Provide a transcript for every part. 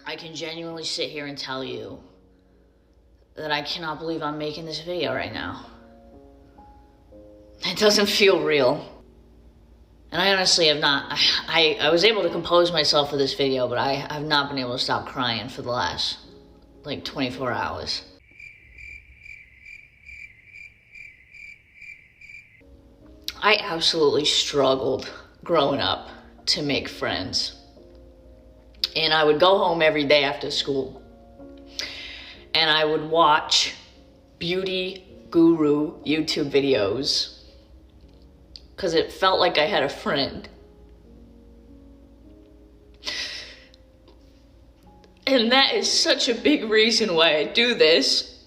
I can genuinely sit here and tell you that I cannot believe I'm making this video right now. It doesn't feel real. And I honestly have not, I was able to compose myself for this video, but I have not been able to stop crying for the last, 24 hours. I absolutely struggled growing up to make friends. And I would go home every day after school and I would watch beauty guru YouTube videos because it felt like I had a friend. And that is such a big reason why I do this.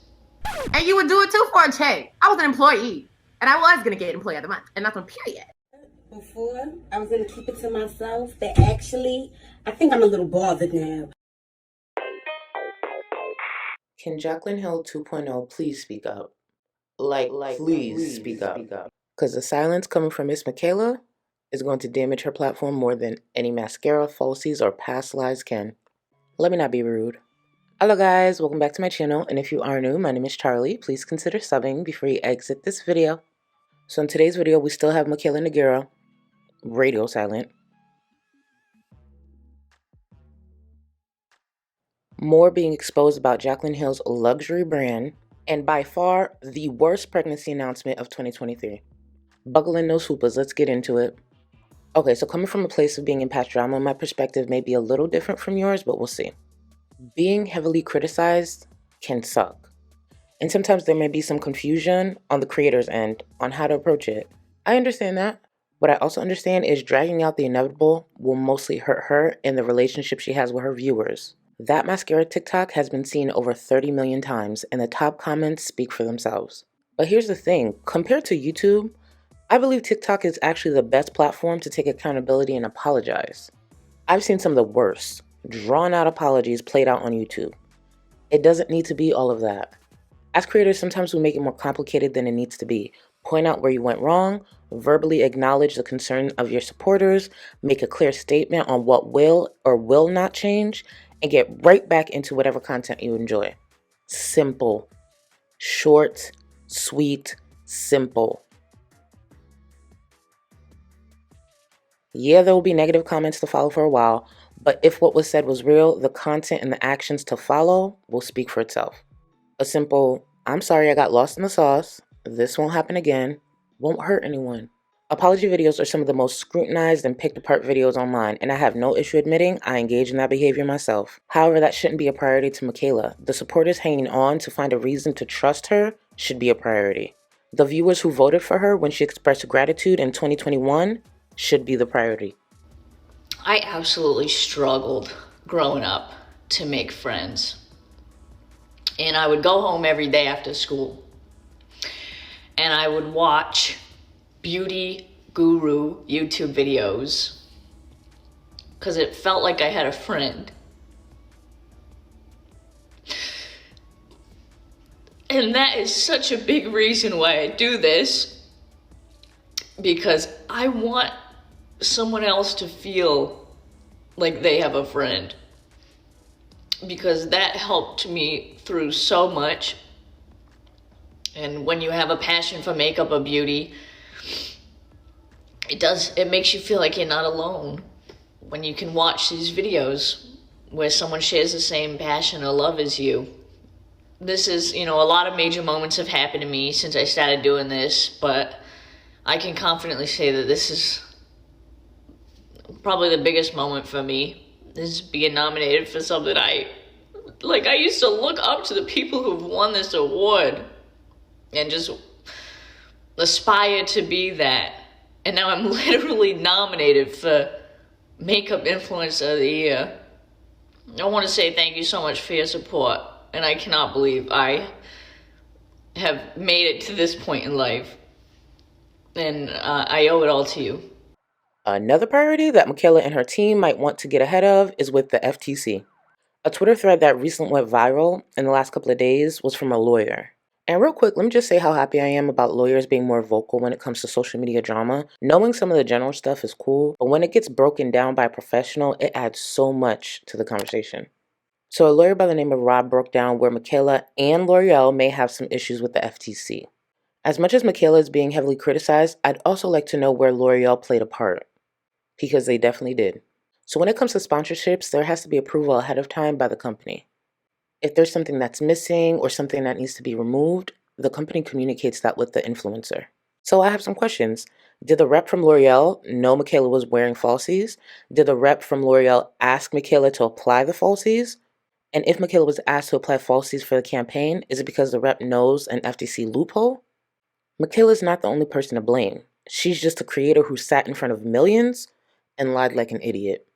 And you would do it too for a check. I was an employee. And I was going to get employee of the month. And that's on period. Before, I was going to keep it to myself. But actually, I think I'm a little bothered now. Can Jaclyn Hill 2.0 please speak up? Please speak up. Because the silence coming from Miss Mikayla is going to damage her platform more than any mascara, falsies, or past lies can. Let me not be rude. Hello guys, welcome back to my channel, and if you are new, my name is Charlie. Please consider subbing before you exit this video. So in today's video, we still have mikayla nogueira, radio silent. More being exposed about Jaclyn Hill's luxury brand, and by far the worst pregnancy announcement of 2023. Buckle in those hoopers, let's get into it. Okay, so coming from a place of being in past drama, my perspective may be a little different from yours, but we'll see. Being heavily criticized can suck. And sometimes there may be some confusion on the creator's end on how to approach it. I understand that. What I also understand is dragging out the inevitable will mostly hurt her and the relationship she has with her viewers. That mascara TikTok has been seen over 30 million times, and the top comments speak for themselves. But here's the thing, compared to YouTube, I believe TikTok is actually the best platform to take accountability and apologize. I've seen some of the worst, drawn out apologies played out on YouTube. It doesn't need to be all of that. As creators, sometimes we make it more complicated than it needs to be. Point out where you went wrong, verbally acknowledge the concern of your supporters, make a clear statement on what will or will not change, and get right back into whatever content you enjoy. Simple. Short, sweet, simple. Yeah, there will be negative comments to follow for a while, but if what was said was real, the content and the actions to follow will speak for itself. A simple, I'm sorry I got lost in the sauce, this won't happen again, won't hurt anyone. Apology videos are some of the most scrutinized and picked apart videos online, and I have no issue admitting I engage in that behavior myself. However, that shouldn't be a priority to Mikayla. The supporters hanging on to find a reason to trust her should be a priority. The viewers who voted for her when she expressed gratitude in 2021 should be the priority. I absolutely struggled growing up to make friends. And I would go home every day after school and I would watch beauty guru YouTube videos because it felt like I had a friend. And that is such a big reason why I do this, because I want someone else to feel like they have a friend, because that helped me through so much. And when you have a passion for makeup or beauty, it makes you feel like you're not alone when you can watch these videos where someone shares the same passion or love as you. This is, a lot of major moments have happened to me since I started doing this, but I can confidently say that this is probably the biggest moment for me, is being nominated for something I used to look up to the people who've won this award and just aspire to be that. And now I'm literally nominated for Makeup Influencer of the Year. I want to say thank you so much for your support, and I cannot believe I have made it to this point in life, and I owe it all to you. Another priority that Mikayla and her team might want to get ahead of is with the FTC. A Twitter thread that recently went viral in the last couple of days was from a lawyer. And real quick, let me just say how happy I am about lawyers being more vocal when it comes to social media drama. Knowing some of the general stuff is cool, but when it gets broken down by a professional, it adds so much to the conversation. So a lawyer by the name of Rob broke down where Mikayla and L'Oreal may have some issues with the FTC. As much as Mikayla is being heavily criticized, I'd also like to know where L'Oreal played a part, because they definitely did. So when it comes to sponsorships, there has to be approval ahead of time by the company. If there's something that's missing or something that needs to be removed, the company communicates that with the influencer. So I have some questions. Did the rep from L'Oreal know Mikayla was wearing falsies? Did the rep from L'Oreal ask Mikayla to apply the falsies? And if Mikayla was asked to apply falsies for the campaign, is it because the rep knows an FTC loophole? Mikayla's not the only person to blame. She's just a creator who sat in front of millions and lied like an idiot.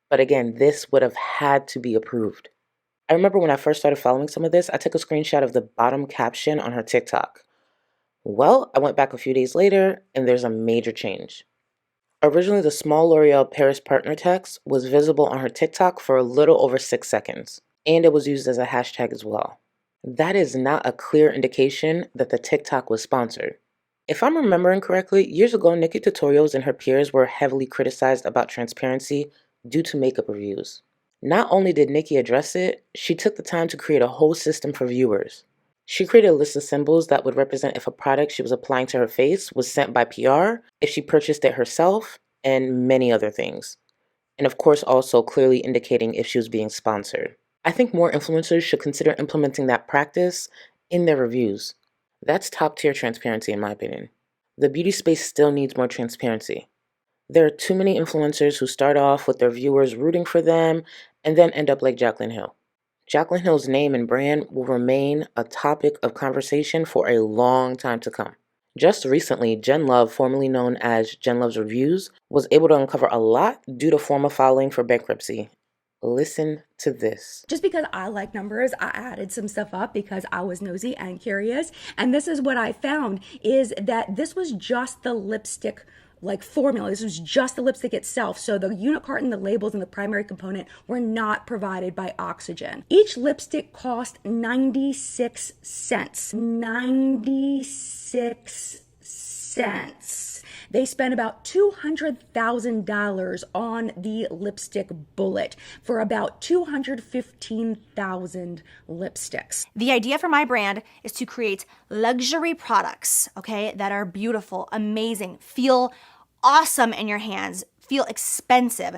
But again, this would have had to be approved. I remember when I first started following some of this, I took a screenshot of the bottom caption on her TikTok. Well, I went back a few days later, and there's a major change. Originally, the small L'Oreal Paris partner text was visible on her TikTok for a little over 6 seconds, and it was used as a hashtag as well. That is not a clear indication that the TikTok was sponsored. If I'm remembering correctly, years ago, Nikki Tutorials and her peers were heavily criticized about transparency due to makeup reviews. Not only did Nikki address it, she took the time to create a whole system for viewers. She created a list of symbols that would represent if a product she was applying to her face was sent by PR, if she purchased it herself, and many other things. And of course, also clearly indicating if she was being sponsored. I think more influencers should consider implementing that practice in their reviews. That's top-tier transparency in my opinion. The beauty space still needs more transparency. There are too many influencers who start off with their viewers rooting for them and then end up like Jaclyn Hill. Jaclyn Hill's name and brand will remain a topic of conversation for a long time to come. Just recently, Jen Love, formerly known as Jen Love's Reviews, was able to uncover a lot due to former filing for bankruptcy. Listen to this. Just because I like numbers, I added some stuff up because I was nosy and curious. And this is what I found is that this was just the lipstick formula. This was just the lipstick itself. So the unit carton, the labels, and the primary component were not provided by Oxygen. Each lipstick cost 96 cents. 96 cents. They spent about $200,000 on the lipstick bullet for about 215,000 lipsticks. The idea for my brand is to create luxury products, okay, that are beautiful, amazing, feel awesome in your hands, feel expensive,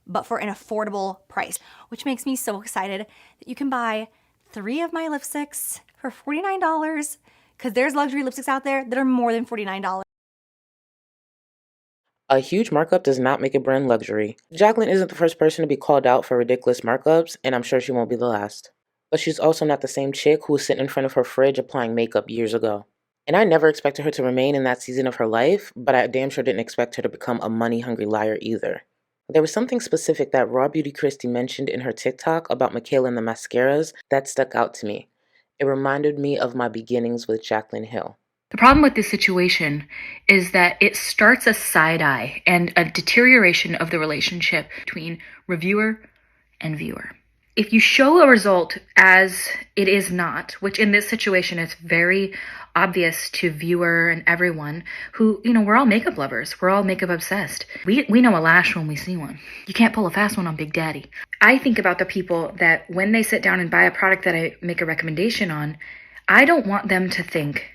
but for an affordable price, which makes me so excited that you can buy 3 of my lipsticks for $49 because there's luxury lipsticks out there that are more than $49. A huge markup does not make a brand luxury. Jaclyn isn't the first person to be called out for ridiculous markups, and I'm sure she won't be the last. But she's also not the same chick who was sitting in front of her fridge applying makeup years ago. And I never expected her to remain in that season of her life, but I damn sure didn't expect her to become a money-hungry liar either. There was something specific that Raw Beauty Christy mentioned in her TikTok about Mikayla and the mascaras that stuck out to me. It reminded me of my beginnings with Jaclyn Hill. The problem with this situation is that it starts a side eye and a deterioration of the relationship between reviewer and viewer. If you show a result as it is not, which in this situation is very obvious to viewer and everyone who, we're all makeup lovers. We're all makeup obsessed. We know a lash when we see one. You can't pull a fast one on Big Daddy. I think about the people that when they sit down and buy a product that I make a recommendation on, I don't want them to think,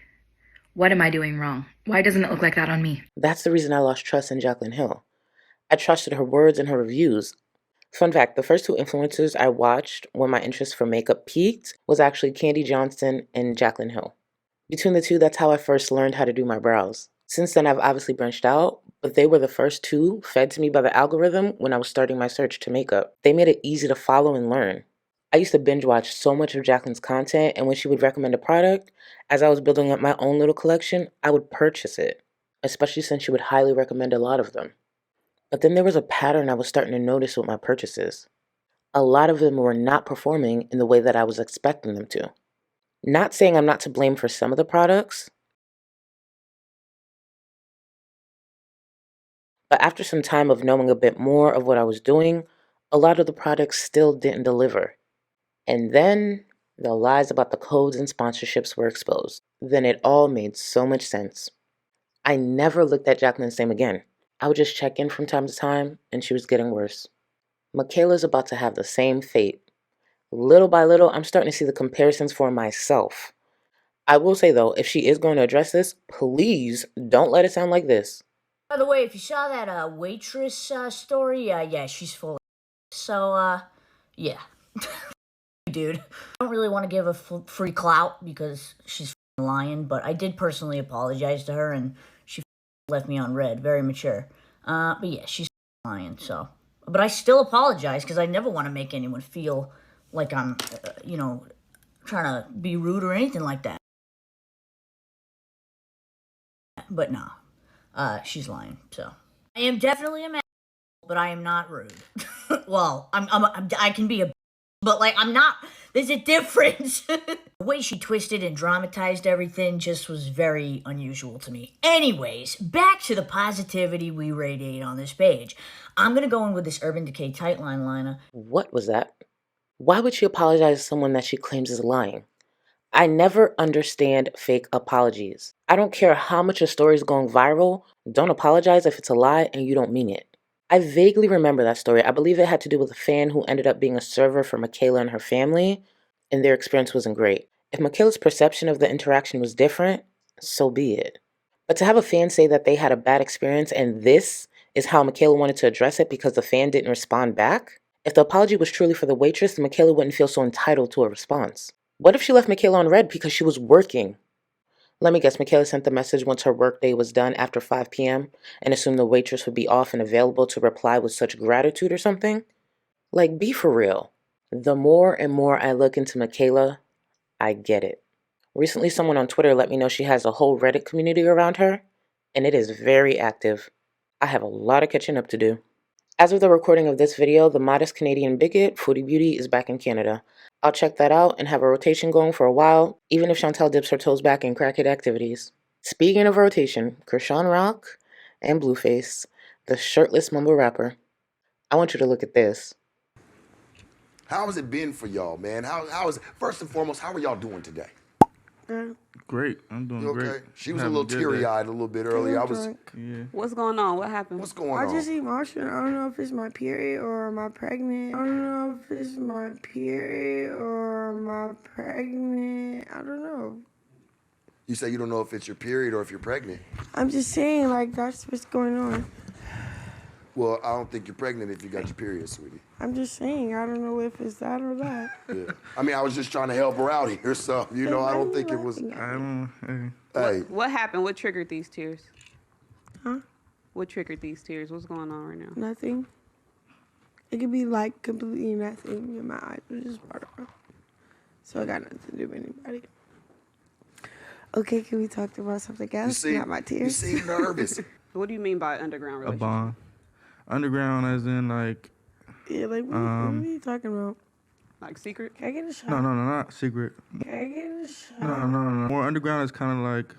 what am I doing wrong? Why doesn't it look like that on me? That's the reason I lost trust in Jaclyn Hill. I trusted her words and her reviews. Fun fact, the first 2 influencers I watched when my interest for makeup peaked was actually Candy Johnston and Jaclyn Hill. Between the 2, that's how I first learned how to do my brows. Since then, I've obviously branched out, but they were the first 2 fed to me by the algorithm when I was starting my search to makeup. They made it easy to follow and learn. I used to binge watch so much of Jaclyn's content, and when she would recommend a product, as I was building up my own little collection, I would purchase it, especially since she would highly recommend a lot of them. But then there was a pattern I was starting to notice with my purchases. A lot of them were not performing in the way that I was expecting them to. Not saying I'm not to blame for some of the products, but after some time of knowing a bit more of what I was doing, a lot of the products still didn't deliver. And then the lies about the codes and sponsorships were exposed. Then it all made so much sense. I never looked at Jaclyn's name again. I would just check in from time to time, and she was getting worse. Mikayla's about to have the same fate. Little by little, I'm starting to see the comparisons for myself. I will say though, if she is going to address this, please don't let it sound like this. By the way, if you saw that waitress story, yeah, she's full of so, yeah. Dude. I don't really want to give a free clout because she's lying, but I did personally apologize to her, and she left me on red. Very mature. But yeah, she's lying, so. But I still apologize because I never want to make anyone feel like I'm, trying to be rude or anything like that. But no, she's lying, so. I am definitely a man, but I am not rude. Well, I can be a, but like, I'm not, there's a difference. The way she twisted and dramatized everything just was very unusual to me. Anyways, back to the positivity we radiate on this page. I'm gonna go in with this Urban Decay Tightline liner. What was that? Why would she apologize to someone that she claims is lying? I never understand fake apologies. I don't care how much a story is going viral, don't apologize if it's a lie and you don't mean it. I vaguely remember that story. I believe it had to do with a fan who ended up being a server for Mikayla and her family, and their experience wasn't great. If Mikayla's perception of the interaction was different, so be it. But to have a fan say that they had a bad experience and this is how Mikayla wanted to address it because the fan didn't respond back? If the apology was truly for the waitress, then Mikayla wouldn't feel so entitled to a response. What if she left Mikayla on red because she was working? Let me guess, Mikayla sent the message once her workday was done after 5 p.m. and assumed the waitress would be off and available to reply with such gratitude or something? Like, be for real. The more and more I look into Mikayla, I get it. Recently, someone on Twitter let me know she has a whole Reddit community around her, and it is very active. I have a lot of catching up to do. As of the recording of this video, the modest Canadian bigot, Foodie Beauty, is back in Canada. I'll check that out and have a rotation going for a while, even if Chantel dips her toes back in crackhead activities. Speaking of rotation, Chrisean Rock and Blueface, the shirtless mumble rapper. I want you to look at this. How has it been for y'all, man? How is first and foremost, how are y'all doing today? Great. I'm doing You okay? great. She was a little teary-eyed a little bit earlier. Yeah. What's going on? What happened? What's going on? I just emotional. I don't know if it's my period or my pregnant. I don't know if it's my period or my pregnant. I don't know. You say you don't know if it's your period or if you're pregnant. I'm just saying, like, that's what's going on. Well, I don't think you're pregnant if you got your period, sweetie. I'm just saying, I don't know if it's that or that. Yeah. I mean, I was just trying to help her out here, so, I don't think it was... Hey. What happened? What triggered these tears? Huh? What triggered these tears? What's going on right now? Nothing. It could be, like, completely nothing in my eyes. It's just part of it. So I got nothing to do with anybody. Okay, can we talk about something else? Not my tears. You seem nervous. What do you mean by underground relationship? A bond. Underground as in like... Yeah, like, what are you talking about? Like secret? Can I get a shot? No, not secret. Can I get a shot? No. More underground is kind of like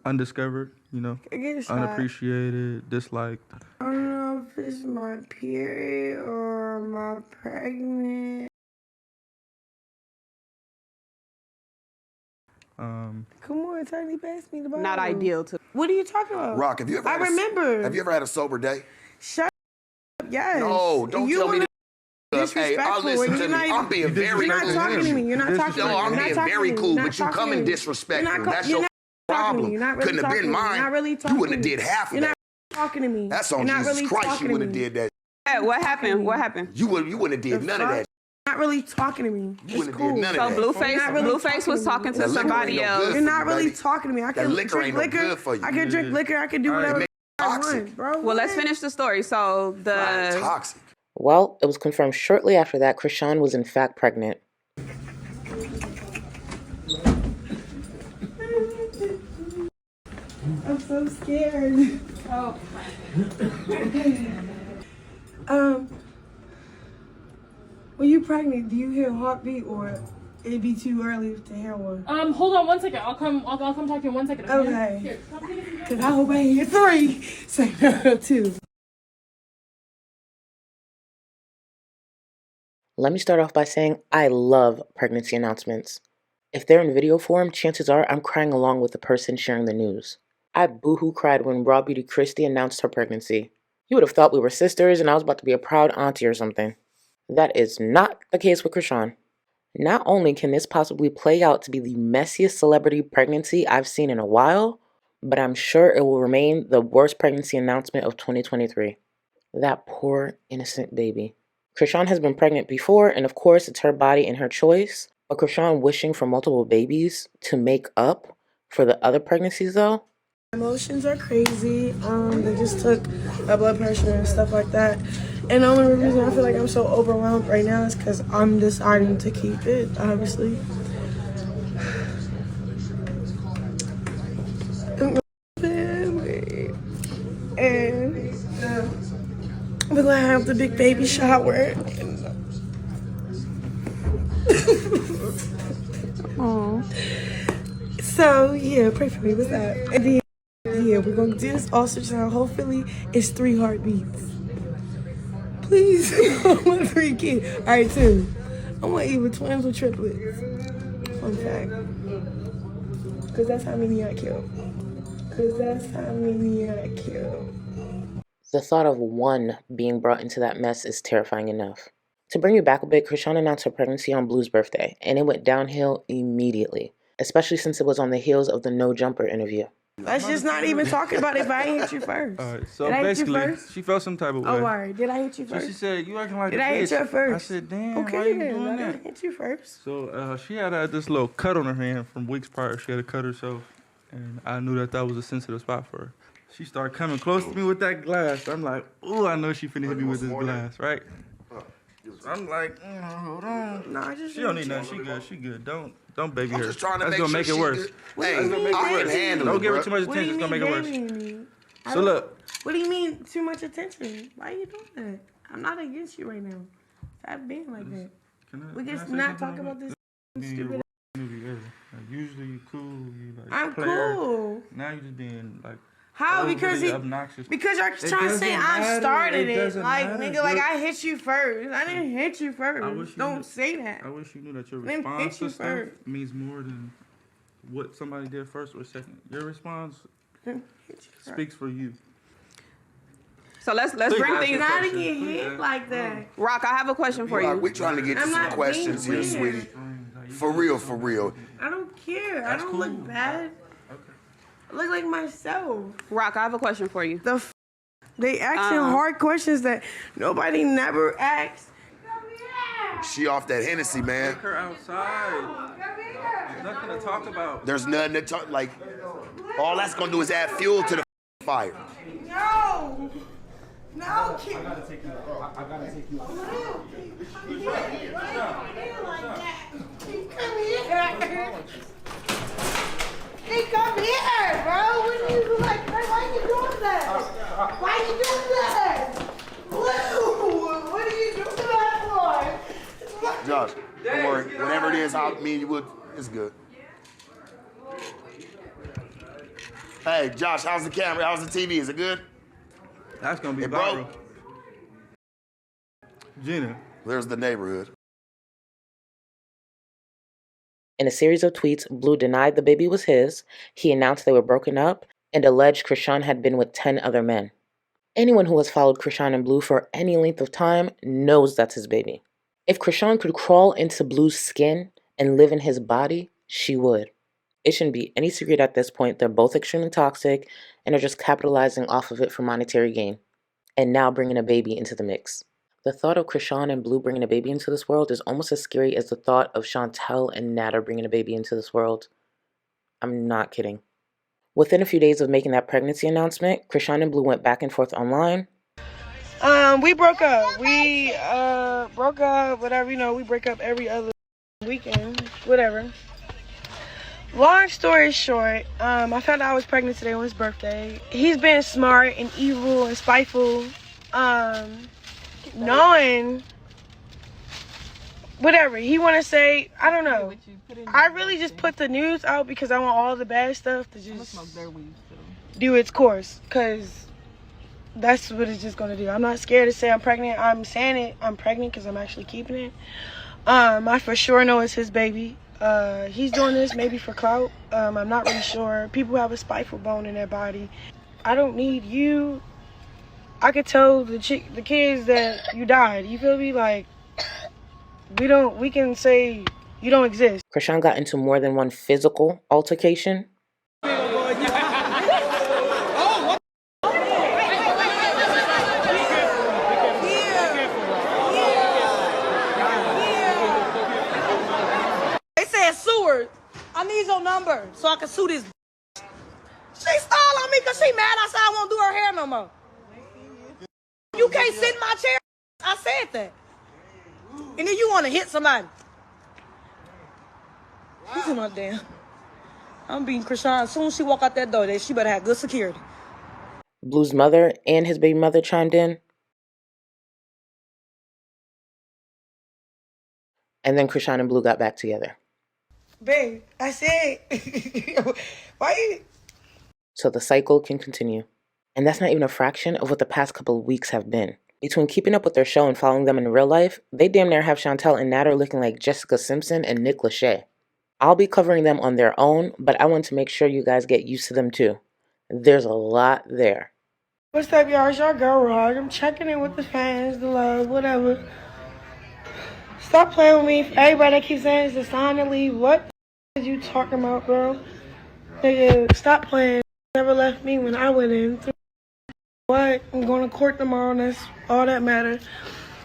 undiscovered, Can I get a shot? Unappreciated, disliked. I don't know if it's my period or my pregnant. Come on, Tiny, pass me the bottle. Not ideal to... What are you talking about? Rock, have you ever I remember. Have you ever had a sober day? Shut up, yes. No, don't tell me that. Hey, I'll listen to me. I'm being very cool. You're not talking to me. You're not talking to me. No, I'm being very cool, but you come in disrespectful. That's your problem. Couldn't have been mine. You wouldn't have did half of that. You're not talking to me. That's on Jesus Christ. You wouldn't have did that. Hey, what happened? What happened? You wouldn't have did none of that. Not really talking to me. You wouldn't have did none of that. Blueface was talking to somebody else. You're not really talking to me. I can liquor ain't no good for you. I can drink liquor. I can do whatever I want, bro. Well, let's finish the story. So the toxic. Well, it was confirmed shortly after that Chrisean was in fact pregnant. I'm so scared. When you pregnant, do you hear a heartbeat or it'd be too early to hear one? Hold on 1 second. I'll come talk to you in 1 second. Okay. Here, Cause I hope I hear 3. Say no, 2. Let me start off by saying I love pregnancy announcements. If they're in video form, chances are I'm crying along with the person sharing the news. I boohoo cried when Raw Beauty Christy announced her pregnancy. You would have thought we were sisters and I was about to be a proud auntie or something. That is not the case with Chrisean. Not only can this possibly play out to be the messiest celebrity pregnancy I've seen in a while, but I'm sure it will remain the worst pregnancy announcement of 2023. That poor, innocent baby. Chrisean has been pregnant before, and of course it's her body and her choice, but Chrisean wishing for multiple babies to make up for the other pregnancies though? Emotions are crazy. They just took my blood pressure and stuff like that. And the only reason I feel like I'm so overwhelmed right now is because I'm deciding to keep it, obviously. Family. And we're gonna have the big baby shower. So yeah, pray for me. What's that? And then yeah, we're gonna do this ultrasound. Hopefully, it's 3 heartbeats. Please, I want 3 kids. All right, 2. I want either twins or triplets. Fun fact. Cause that's how many I killed. The thought of one being brought into that mess is terrifying enough. To bring you back a bit, Chrisean announced her pregnancy on Blue's birthday, and it went downhill immediately, especially since it was on the heels of the No Jumper interview. Let's just not even talk about it if I ain't hit you first. All right, so Did basically, she felt some type of way. Oh, all right. Did I hit you first? So she said, you acting like Did a bitch. I hit you first? I said, damn, okay, why you then. doing I that? didn't hit you first. So she had this little cut on her hand from weeks prior. She had to cut herself, and I knew that was a sensitive spot for her. She started coming close to me with that glass. I'm like, ooh, I know she finna hit me with this glass, right? So I'm like, hold on. No, she don't need nothing. She good. Don't baby her. Just trying to That's make gonna make sure it worse. Hey, I can handle it. Don't give her too much attention. It's gonna make it worse. So look. What do you mean too much attention? Why are you doing that? I'm not against you right now. Stop being like that. We just not talk about this stupid. Usually you cool. You like. I'm cool. Now you just being like. How? Because obnoxious. Because you're trying to say I started it. Like, matter. nigga, like I hit you first. I didn't hit you first. Don't say that. I wish you knew that your response to stuff means more than what somebody did first or second. Your response speaks for you. So let's bring things. Not to get hit like that. Rock, I have a question for you. We're trying to get to some questions here, sweetie. For real, for real. I don't care. I don't look bad. I look like myself. Rock, I have a question for you. They asking hard questions that nobody never asks. She off that Hennessy, man. Take her outside. There's nothing to talk about. There's nothing to talk. Like, all that's gonna do is add fuel to the fire. No. No. I gotta take you. I gotta take you. Hey, come here, bro. What are you like? Why are you doing that? Why are you doing that? Blue, what are you doing that for? Josh, don't worry. Whatever it is, me and you would. It's good. Hey, Josh, how's the camera? How's the TV? Is it good? That's gonna be it viral. broke? Gina. There's the neighborhood. In a series of tweets, Blue denied the baby was his, he announced they were broken up, and alleged Chrisean had been with 10 other men. Anyone who has followed Chrisean and Blue for any length of time knows that's his baby. If Chrisean could crawl into Blue's skin and live in his body, she would. It shouldn't be any secret at this point they're both extremely toxic and are just capitalizing off of it for monetary gain. And now bringing a baby into the mix. The thought of Chrisean and Blue bringing a baby into this world is almost as scary as the thought of Chantel and Natter bringing a baby into this world. I'm not kidding. Within a few days of making that pregnancy announcement, Chrisean and Blue went back and forth online. We broke up. We broke up, whatever, we break up every other weekend, whatever. Long story short, I found out I was pregnant today on his birthday. He's been smart and evil and spiteful. Knowing whatever he want to say, I don't know. I really just put the news out because I want all the bad stuff to just do its course, because that's what it's just going to do. I'm not scared to say I'm pregnant. I'm saying it. I'm pregnant because I'm actually keeping it. I for sure know it's his baby. He's doing this maybe for clout. I'm not really sure. People have a spiteful bone in their body. I don't need you. I could tell the kids that you died. You feel me? Like, we can say You don't exist. Chrisean got into more than one physical altercation. They said Seward, I need your number so I can sue this. She stalled on me because she mad. I said I won't do her hair no more. You can't sit in my chair. I said that. And then you want to hit somebody. She's in my damn. I'm beating Chrisean. As soon as she walk out that door, she better have good security. Blue's mother and his baby mother chimed in. And then Chrisean and Blue got back together. Babe, I said, why you? So the cycle can continue. And that's not even a fraction of what the past couple of weeks have been. Between keeping up with their show and following them in real life, they damn near have Chantel and Natter looking like Jessica Simpson and Nick Lachey. I'll be covering them on their own, but I want to make sure you guys get used to them too. There's a lot there. What's up, y'all? It's your girl, Rod. I'm checking in with the fans, the love, whatever. Stop playing with me. Everybody that keeps saying it's a sign to leave. What the you talking about, girl? Nigga, stop playing. Never left me when I went in. What? I'm going to court tomorrow, and that's all that matters.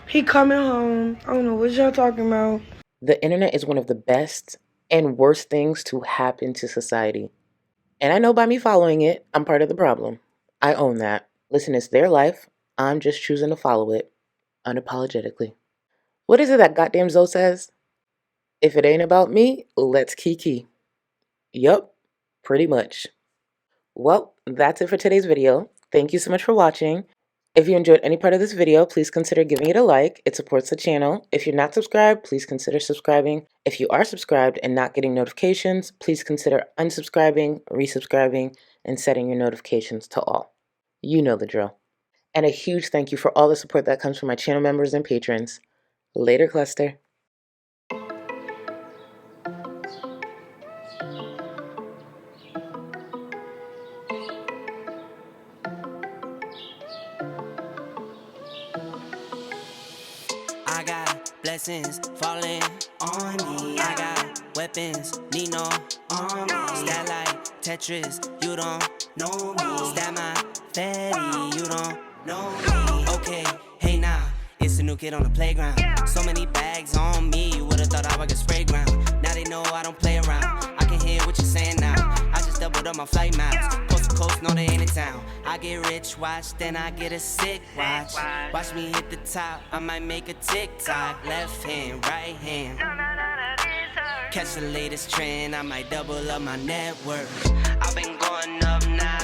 He coming home. I don't know what y'all talking about. The internet is one of the best and worst things to happen to society. And I know by me following it, I'm part of the problem. I own that. Listen, it's their life. I'm just choosing to follow it unapologetically. What is it that goddamn Zoe says? If it ain't about me, let's kiki. Yup, pretty much. Well, that's it for today's video. Thank you so much for watching. If you enjoyed any part of this video, please consider giving it a like. It supports the channel. If you're not subscribed, please consider subscribing. If you are subscribed and not getting notifications, please consider unsubscribing, resubscribing, and setting your notifications to all. You know the drill. And a huge thank you for all the support that comes from my channel members and patrons. Later, cluster. I got blessings falling on me. I got weapons, need no army. Stat like Tetris, you don't know me. Stat my fatty, you don't know me. Okay, hey now, it's a new kid on the playground. So many bags on me, you would've thought I would get spray ground. Now they know I don't play around. I can hear what you're saying now. I just doubled up my flight miles. Coast to coast, no they ain't in town. I get rich, watch, then I get a sick watch. Watch me hit the top, I might make a TikTok. Left hand, right hand. Catch the latest trend, I might double up my net worth. I've been going up now.